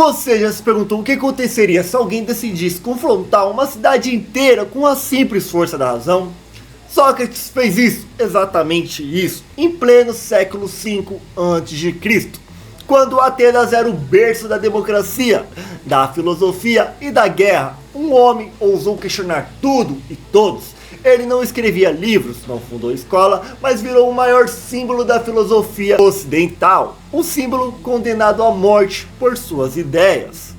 Você já se perguntou o que aconteceria se alguém decidisse confrontar uma cidade inteira com a simples força da razão? Sócrates fez isso, exatamente isso, em pleno século V a.C., quando Atenas era o berço da democracia, da filosofia e da guerra. Um homem ousou questionar tudo e todos. Ele não escrevia livros, não fundou escola, mas virou o maior símbolo da filosofia ocidental. Um símbolo condenado à morte por suas ideias.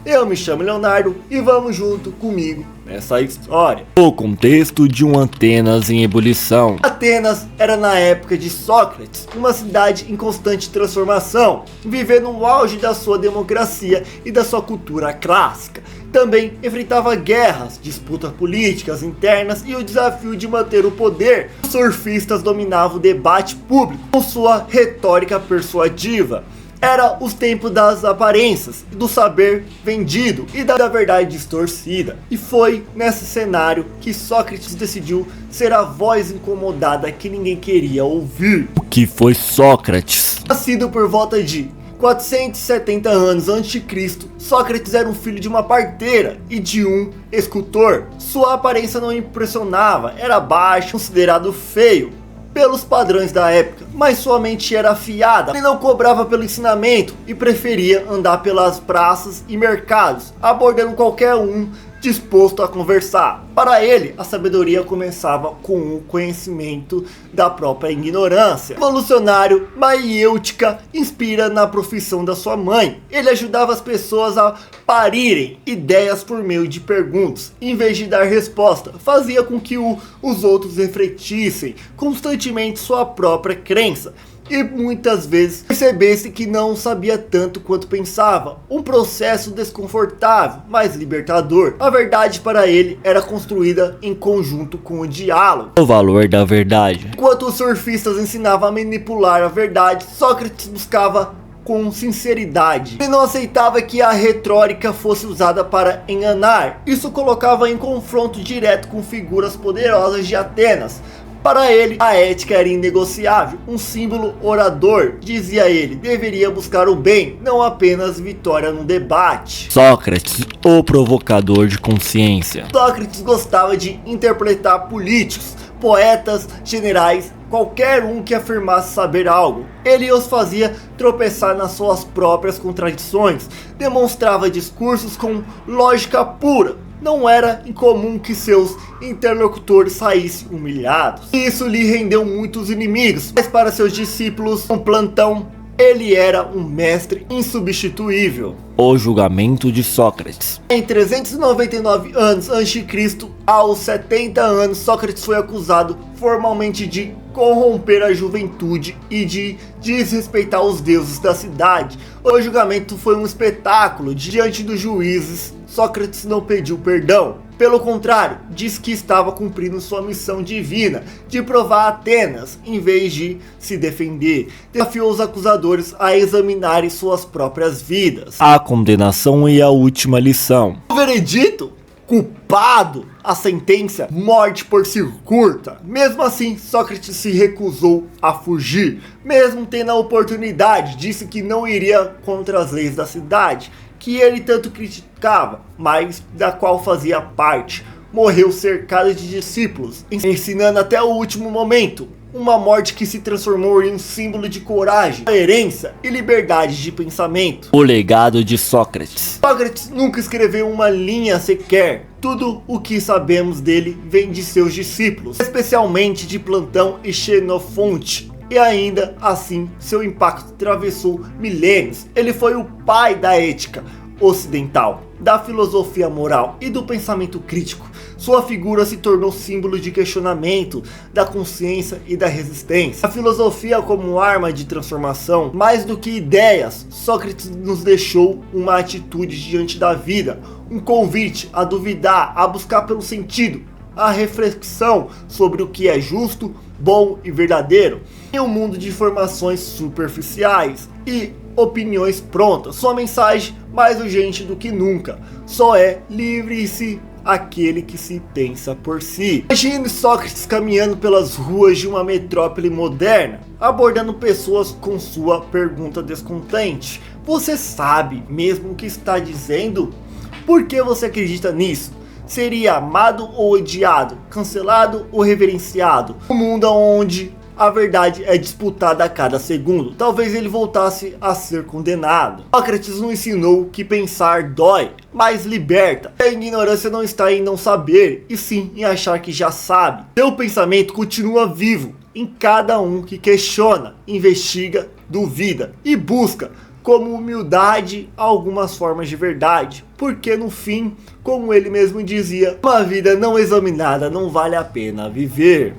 Eu me chamo Leonardo e vamos junto comigo nessa história. O contexto de um Atenas em ebulição. Atenas era na época de Sócrates, uma cidade em constante transformação, vivendo no auge da sua democracia e da sua cultura clássica. Também enfrentava guerras, disputas políticas internas e o desafio de manter o poder. Os surfistas dominavam o debate público com sua retórica persuasiva. Era os tempos das aparências, do saber vendido e da verdade distorcida. E foi nesse cenário que Sócrates decidiu ser a voz incomodada que ninguém queria ouvir. O que foi Sócrates? Nascido por volta de 470 anos a.C., Sócrates era um filho de uma parteira e de um escultor. Sua aparência não impressionava, era baixo, considerado feio pelos padrões da época, mas sua mente era afiada. Ele não cobrava pelo ensinamento e preferia andar pelas praças e mercados, abordando qualquer um disposto a conversar. Para ele, a sabedoria começava com o conhecimento da própria ignorância. O revolucionário maiêutica inspira na profissão da sua mãe. Ele ajudava as pessoas a parirem ideias por meio de perguntas. Em vez de dar resposta, fazia com que os outros refletissem constantemente sua própria crença. E muitas vezes percebesse que não sabia tanto quanto pensava. Um processo desconfortável, mas libertador. A verdade para ele era construída em conjunto com o diálogo. O valor da verdade. Enquanto os surfistas ensinavam a manipular a verdade, Sócrates buscava com sinceridade. Ele não aceitava que a retórica fosse usada para enganar. Isso colocava em confronto direto com figuras poderosas de Atenas. Para ele, a ética era inegociável. Um símbolo orador, dizia ele, deveria buscar o bem, não apenas vitória no debate. Sócrates, o provocador de consciência. Sócrates gostava de interpretar políticos, poetas, generais, qualquer um que afirmasse saber algo. Ele os fazia tropeçar nas suas próprias contradições, demonstrava discursos com lógica pura. Não era incomum que seus interlocutores saíssem humilhados. Isso lhe rendeu muitos inimigos, mas para seus discípulos, um plantão, ele era um mestre insubstituível. O julgamento de Sócrates. Em 399 anos a.C., aos 70 anos, Sócrates foi acusado formalmente de corromper a juventude e de desrespeitar os deuses da cidade. O julgamento foi um espetáculo. Diante dos juízes, Sócrates não pediu perdão. Pelo contrário, disse que estava cumprindo sua missão divina de provar a Atenas, em vez de se defender. Desafiou os acusadores a examinarem suas próprias vidas. A condenação e a última lição. O veredito? Culpado. A sentença? Morte por ser curta. Mesmo assim, Sócrates se recusou a fugir. Mesmo tendo a oportunidade, disse que não iria contra as leis da cidade, que ele tanto criticava, mas da qual fazia parte. Morreu cercado de discípulos, ensinando até o último momento. Uma morte que se transformou em um símbolo de coragem, coerência e liberdade de pensamento. O legado de Sócrates. Sócrates nunca escreveu uma linha sequer. Tudo o que sabemos dele vem de seus discípulos, especialmente de Platão e Xenofonte. E ainda assim, seu impacto atravessou milênios. Ele foi o pai da ética ocidental, da filosofia moral e do pensamento crítico. Sua figura se tornou símbolo de questionamento, da consciência e da resistência. A filosofia como arma de transformação, mais do que ideias, Sócrates nos deixou uma atitude diante da vida, um convite a duvidar, a buscar pelo sentido, a reflexão sobre o que é justo, bom e verdadeiro, em um mundo de informações superficiais e opiniões prontas. Sua mensagem, mais urgente do que nunca, só é: livre-se aquele que se pensa por si. Imagine Sócrates caminhando pelas ruas de uma metrópole moderna, abordando pessoas com sua pergunta descontente, Você sabe mesmo o que está dizendo? Por que você acredita nisso? Seria amado ou odiado? Cancelado ou reverenciado? Um mundo onde a verdade é disputada a cada segundo. Talvez ele voltasse a ser condenado. Sócrates nos ensinou que pensar dói, mas liberta. A ignorância não está em não saber, e sim em achar que já sabe. Seu pensamento continua vivo em cada um que questiona, investiga, duvida e busca como humildade algumas formas de verdade. Porque no fim, como ele mesmo dizia, uma vida não examinada não vale a pena viver.